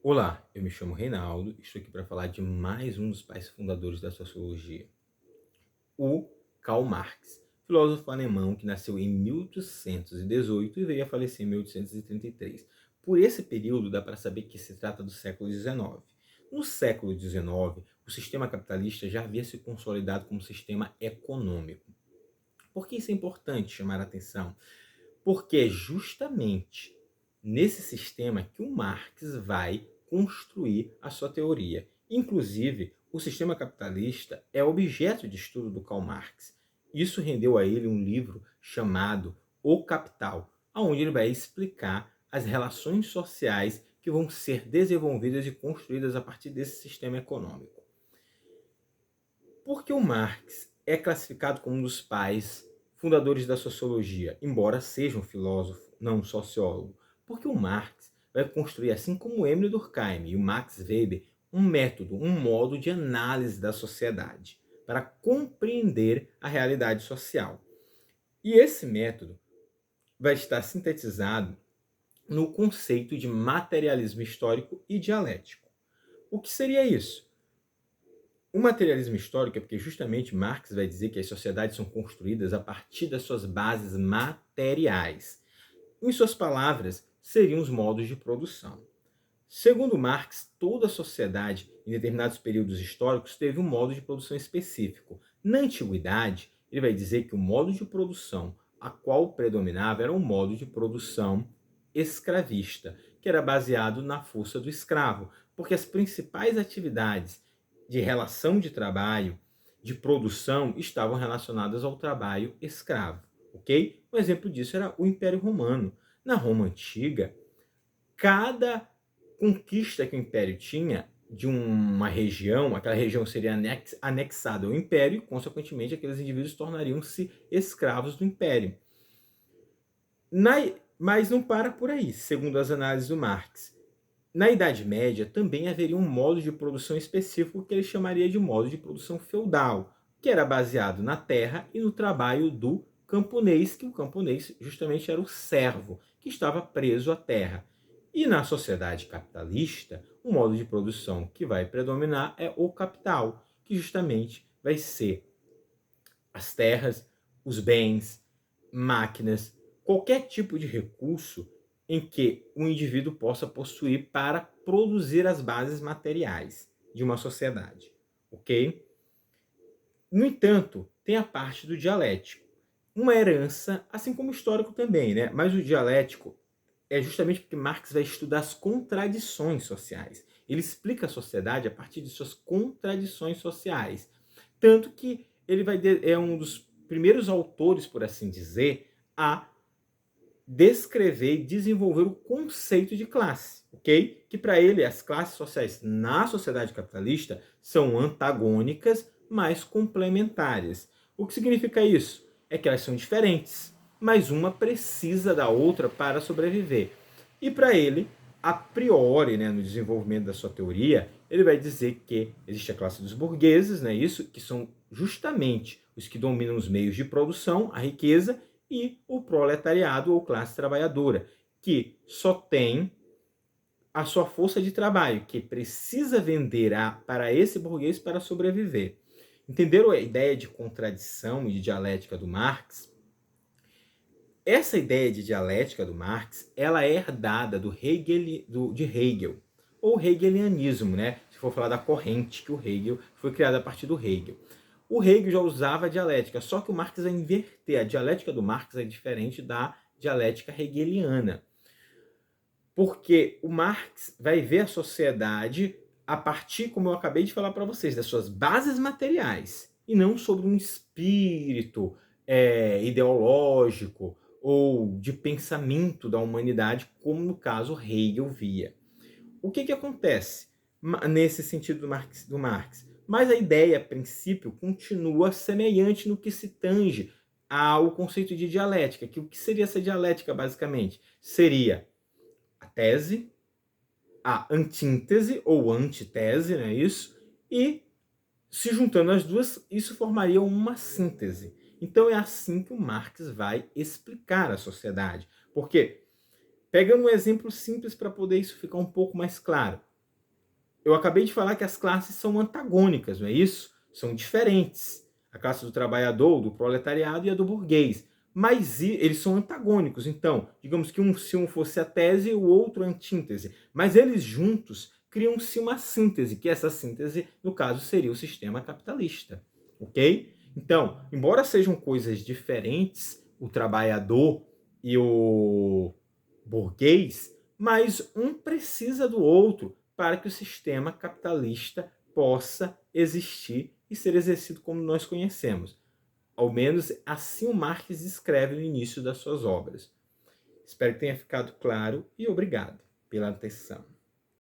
Olá, eu me chamo Reinaldo, estou aqui para falar de mais um dos pais fundadores da sociologia, o Karl Marx, filósofo alemão que nasceu em 1818 e veio a falecer em 1833. Por esse período, dá para saber que se trata do século XIX. No século XIX, o sistema capitalista já havia se consolidado como sistema econômico. Por que isso é importante chamar a atenção? Porque é justamente nesse sistema que o Marx vai construir a sua teoria. Inclusive, o sistema capitalista é objeto de estudo do Karl Marx. Isso rendeu a ele um livro chamado O Capital, onde ele vai explicar as relações sociais que vão ser desenvolvidas e construídas a partir desse sistema econômico. Por que o Marx é classificado como um dos pais fundadores da sociologia, embora seja um filósofo, não um sociólogo? Porque o Marx vai construir, assim como Emile Durkheim e o Max Weber, um método, um modo de análise da sociedade para compreender a realidade social. E esse método vai estar sintetizado no conceito de materialismo histórico e dialético. O que seria isso? O materialismo histórico é porque justamente Marx vai dizer que as sociedades são construídas a partir das suas bases materiais. Em suas palavras, seriam os modos de produção. Segundo Marx, toda sociedade, em determinados períodos históricos, teve um modo de produção específico. Na antiguidade, ele vai dizer que o modo de produção a qual predominava era um modo de produção escravista, que era baseado na força do escravo, porque as principais atividades de relação de trabalho, de produção, estavam relacionadas ao trabalho escravo, ok? Um exemplo disso era o Império Romano. Na Roma Antiga, cada conquista que o Império tinha de uma região, aquela região seria anexada ao Império e, consequentemente, aqueles indivíduos tornariam-se escravos do Império. Mas não para por aí, segundo as análises do Marx. Na Idade Média, também haveria um modo de produção específico que ele chamaria de modo de produção feudal, que era baseado na terra e no trabalho do camponês, que o camponês justamente era o servo, que estava preso à terra. E na sociedade capitalista, o modo de produção que vai predominar é o capital, que justamente vai ser as terras, os bens, máquinas, qualquer tipo de recurso em que o indivíduo possa possuir para produzir as bases materiais de uma sociedade, ok? No entanto, tem a parte do dialético, uma herança, assim como o histórico também, né? Mas o dialético é justamente porque Marx vai estudar as contradições sociais. Ele explica a sociedade a partir de suas contradições sociais. Tanto que ele é um dos primeiros autores, por assim dizer, a descrever e desenvolver o conceito de classe, ok? Que para ele as classes sociais na sociedade capitalista são antagônicas, mas complementares. O que significa isso? É que elas são diferentes, mas uma precisa da outra para sobreviver. E para ele, a priori, né, no desenvolvimento da sua teoria, ele vai dizer que existe a classe dos burgueses, né, isso, que são justamente os que dominam os meios de produção, a riqueza, e o proletariado ou classe trabalhadora, que só tem a sua força de trabalho, que precisa vender para esse burguês para sobreviver. Entenderam a ideia de contradição e de dialética do Marx? Essa ideia de dialética do Marx, ela é herdada de Hegel, ou hegelianismo, né? Se for falar da corrente que o Hegel foi criada a partir do Hegel. O Hegel já usava a dialética, só que o Marx vai inverter. A dialética do Marx é diferente da dialética hegeliana. Porque o Marx vai ver a sociedade a partir, como eu acabei de falar para vocês, das suas bases materiais, e não sobre um espírito ideológico ou de pensamento da humanidade, como no caso Hegel via. O que acontece nesse sentido do Marx? Mas a ideia, a princípio, continua semelhante no que se tange ao conceito de dialética. Que o que seria essa dialética, basicamente? Seria a tese, a antíntese ou antitese, não é isso? E se juntando as duas, isso formaria uma síntese. Então é assim que o Marx vai explicar a sociedade. Porque, pegando um exemplo simples para poder isso ficar um pouco mais claro, Eu acabei de falar que as classes são antagônicas, não é isso? São diferentes. A classe do trabalhador, do proletariado e a do burguês. Mas eles são antagônicos. Então, digamos que se um fosse a tese, o outro a antítese. Mas eles juntos criam-se uma síntese, que essa síntese, no caso, seria o sistema capitalista. Ok? Então, embora sejam coisas diferentes, o trabalhador e o burguês, mas um precisa do outro para que o sistema capitalista possa existir e ser exercido como nós conhecemos. Ao menos assim o Marx escreve no início das suas obras. Espero que tenha ficado claro e obrigado pela atenção.